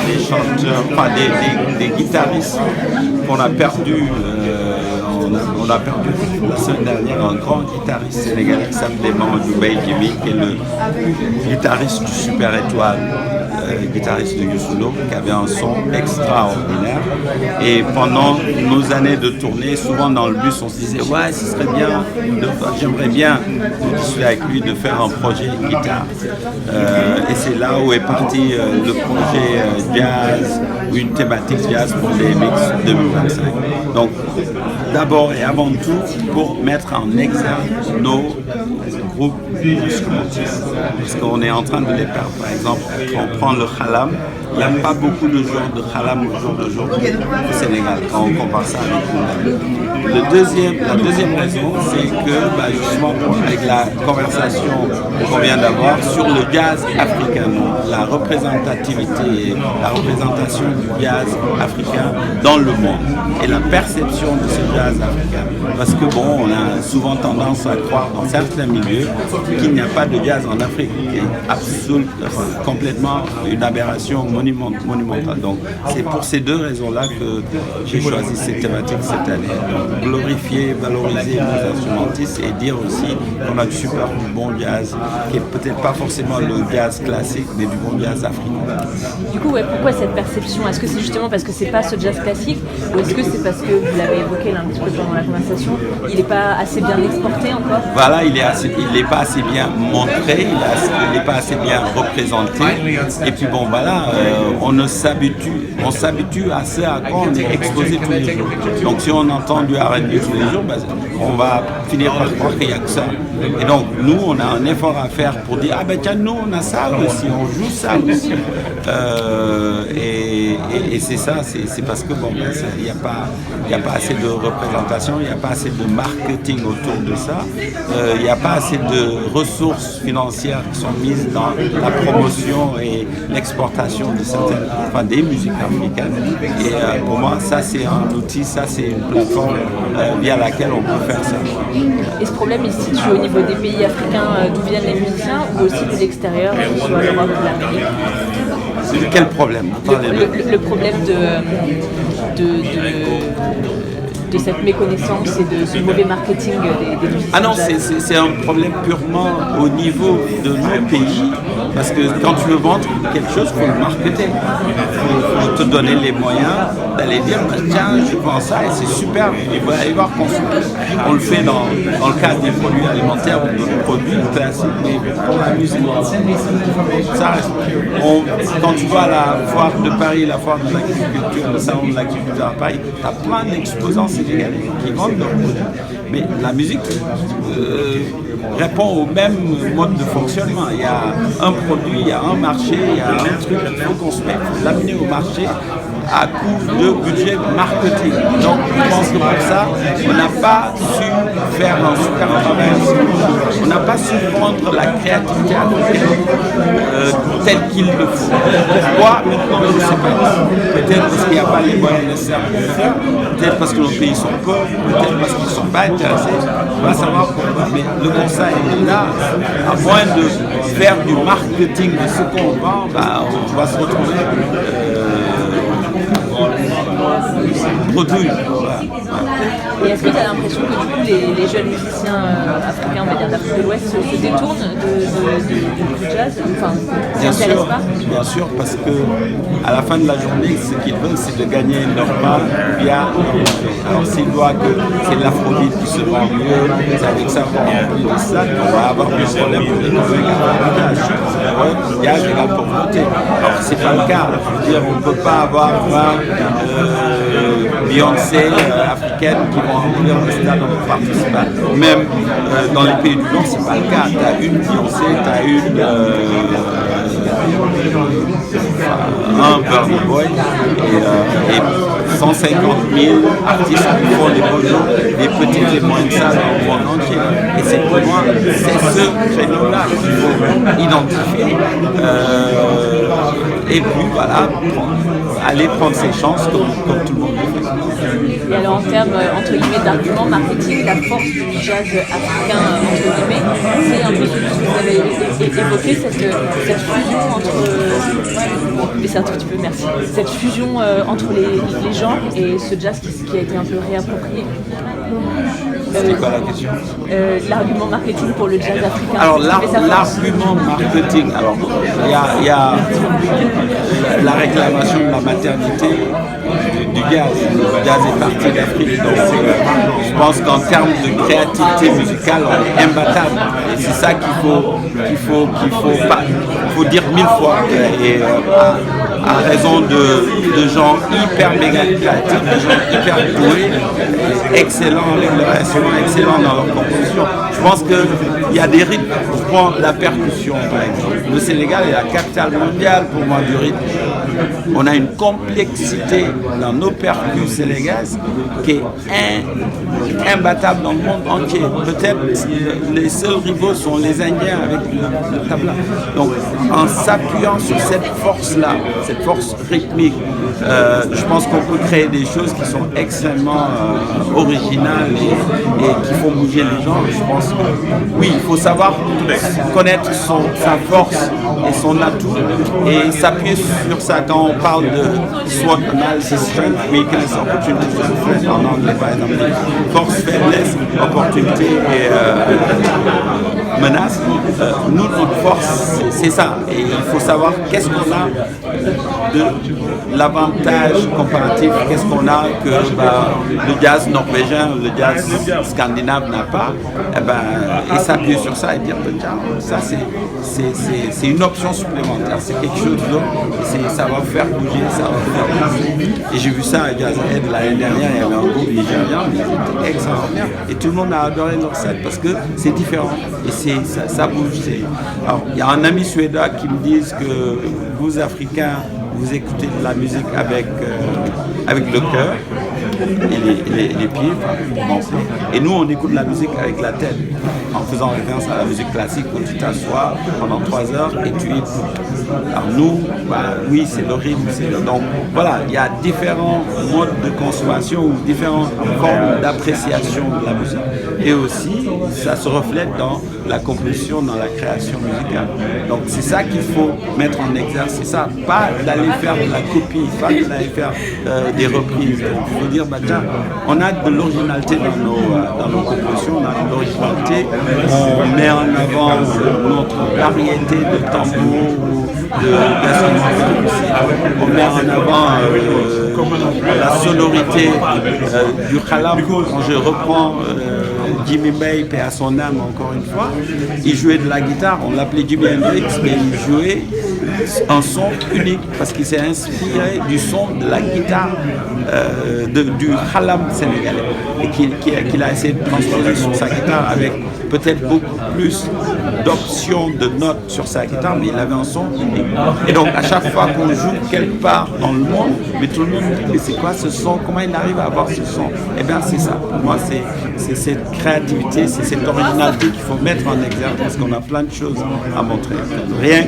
des chanteurs, enfin des guitaristes qu'on a perdu. On a perdu la semaine dernière un grand guitariste sénégalais qui s'appelait Mamadou Bey Djimi, qui est le guitariste du Super Étoile, guitariste de Youssou Ndour, qui avait un son extraordinaire. Et pendant nos années de tournée, souvent dans le bus, on se disait ouais, ce serait bien, j'aimerais bien discuter avec lui de faire un projet guitare. Et c'est là où est parti le projet jazz, ou une thématique jazz pour les mix 2025. Donc d'abord et avant tout pour mettre en exergue nos groupes instrumentistes. Parce qu'on est en train de les perdre. Par exemple, on prend le khalam. Il n'y a pas beaucoup de genres de khalam au jour d'aujourd'hui au Sénégal quand on compare ça avec nous. La deuxième raison, c'est que justement avec la conversation qu'on vient d'avoir sur le jazz africain, la représentativité et la représentation du jazz africain dans le monde et la perception de ce jazz africain. Parce que bon, on a souvent tendance à croire dans certains milieux qu'il n'y a pas de jazz en Afrique, qui est complètement une aberration monumentale. Donc c'est pour ces deux raisons-là que j'ai choisi cette thématique cette année. Donc, glorifier, valoriser nos instrumentistes et dire aussi qu'on a du super, du bon jazz, qui est peut-être pas forcément le jazz classique, mais du bon jazz africain. Du coup, pourquoi cette perception? Est-ce que c'est justement parce que c'est pas ce jazz classique, ou est-ce que c'est parce que, vous l'avez évoqué là un petit peu pendant la conversation, il n'est pas assez bien exporté encore? Voilà, il n'est pas assez bien montré, il n'est pas assez bien représenté. Et puis bon, voilà, on s'habitue à ce à quoi on est exposé tous les jours. Donc si on entend du R&B tous les jours, on va finir par croire qu'il n'y a que ça. Et donc nous, on a un effort à faire pour dire, ah ben tiens, nous on a ça aussi, on joue ça aussi. Et c'est ça, c'est parce que bon, il n'y a pas assez de représentation, il n'y a pas assez de marketing autour de ça, il n'y a pas assez de ressources financières qui sont mises dans la promotion et l'exportation de certaines, des musiques africaines. Et pour moi, ça c'est un outil, ça c'est une plateforme via laquelle on peut faire ça. Et ce problème, il se situe au niveau des pays africains d'où viennent les musiciens, ou aussi de l'extérieur, soit l'Europe ou l'Amérique? Quel problème? Le problème de cette méconnaissance et de ce mauvais marketing des musiciens. Ah non, c'est un problème purement au niveau de nos pays, parce que quand tu veux vendre quelque chose, il faut le marketer. Il faut te donner les moyens d'aller dire, tiens, je vends ça et c'est super, il faut aller voir consommer. On le fait dans le cadre des produits alimentaires ou d'autres produits classiques, mais pour la musique, ça reste. Quand tu vas à la foire de Paris, la foire de l'agriculture, le salon de l'agriculture à Paris, tu as plein d'exposants sénégalais qui vendent leurs produits. Mais la musique répond au même mode de fonctionnement. Il y a un produit, il y a un marché, il y a un truc qu'il faut consommer, il faut l'amener au marché à coût de budget marketing. Donc je pense que pour ça, on n'a pas su faire un super travail. On n'a pas su prendre la créativité telle qu'il le faut. Pourquoi? Maintenant, je ne sais pas. Peut-être parce qu'il n'y a pas les moyens nécessaires pour le faire, peut-être parce que nos pays sont pauvres, peut-être parce qu'ils ne sont pas intéressés. On va savoir pourquoi. Mais le conseil est là, à moins de faire du marketing de ce qu'on vend, on va se retrouver produit. Et est-ce que tu as l'impression que du coup les jeunes musiciens africains, on va dire d'Afrique de l'Ouest, se détournent du jazz, Bien sûr, parce que à la fin de la journée, ce qu'ils veulent, c'est de gagner leur part via leur musique. Alors s'ils voient que c'est l'afrobeat qui se vend mieux, c'est avec ça qu'on remplit les salles, on va avoir des problèmes pour les convaincre. Gage égale pauvreté. Alors c'est pas le cas. Je veux dire, on ne peut pas avoir 20 Beyoncé africaines qui vont remplir le stade en participant. Même dans les pays du Nord, c'est pas le cas. Tu as une Beyoncé, tu as une un Burna Boy et 150 000 artistes qui font des beaux jours, des petites et moyennes salles dans le monde entier. Et c'est pour moi, c'est ce créneau-là qu'il faut identifier. Et puis voilà, aller prendre ses chances comme tout le monde le fait. Et alors en termes entre guillemets d'arguments marketing, la force du jazz africain entre guillemets, c'est un peu ce que vous avez évoqué, cette fusion entre Mais c'est un tout petit peu, merci. Cette fusion entre les genres et ce jazz qui a été un peu réapproprié. C'était quoi la question? L'argument marketing pour le jazz africain. Alors l'argument marketing, alors il y a la réclamation de la maternité du gaz. Le gaz est parti d'Afrique, donc je pense qu'en termes de créativité musicale, on est imbattable. Et c'est ça qu'il faut dire 1000 fois. Et à raison de gens hyper méga créatifs, de gens hyper doués, excellents avec leur instrument, excellents dans leur composition. Je pense qu'il y a des rythmes. Je prends la percussion par exemple. Le Sénégal est la capitale mondiale pour moi du rythme. On a une complexité dans nos percus sénégalaises qui est imbattable dans le monde entier. Peut-être les seuls rivaux sont les Indiens avec le tabla. Donc en s'appuyant sur cette force-là, cette force rythmique, je pense qu'on peut créer des choses qui sont extrêmement originales et qui font bouger les gens. Je pense que oui, il faut savoir connaître sa force et son atout et s'appuyer sur ça quand on parle de SWOT analysis, strength, weakness, opportunity, threat en anglais par exemple, force, faiblesse, opportunité et menace. Nous, notre force, c'est ça. Et il faut savoir qu'est-ce qu'on a de l'avantage comparatif, qu'est-ce qu'on a que le jazz norvégien ou le jazz scandinave n'a pas, et s'appuyer sur ça et dire ça c'est une option supplémentaire, c'est quelque chose d'autre, ça va faire bouger, ça va faire bouger. Et j'ai vu ça à Jazz Head l'année dernière, il y avait un groupe nigérien, mais c'était extraordinaire. Et tout le monde a adoré leur set parce que c'est différent et ça bouge. Alors, il y a un ami suédois qui me dit que vous Africains, vous écoutez de la musique avec le cœur et les pieds, et nous on écoute la musique avec la tête, en faisant référence à la musique classique où tu t'assois pendant 3 heures et tu écoutes. Alors nous, oui, c'est le rythme, donc voilà, il y a différents modes de consommation ou différentes formes d'appréciation de la musique, et aussi ça se reflète dans la composition, dans la création musicale. Donc c'est ça qu'il faut mettre en exercice, c'est ça, pas d'aller faire de la copie, pas d'aller faire des reprises. Il faut dire, tiens, on a de l'originalité dans nos compositions, on a de l'originalité, on met en avant notre variété de tambours ou d'instruments, on met en avant la sonorité du khalam. Quand je reprends Jimmy Bay, paix à son âme encore une fois, il jouait de la guitare, on l'appelait Jimi Hendrix, mais il jouait un son unique parce qu'il s'est inspiré du son de la guitare du khalam sénégalais et qu'il a essayé de transposer sur sa guitare avec peut-être beaucoup plus d'options de notes sur sa guitare, mais il avait un son unique. Et donc à chaque fois qu'on joue quelque part dans le monde, mais tout le monde me dit mais c'est quoi ce son, comment il arrive à avoir ce son? Eh bien c'est ça, pour moi c'est cette créativité, c'est cette originalité qu'il faut mettre en exergue parce qu'on a plein de choses à montrer. Rien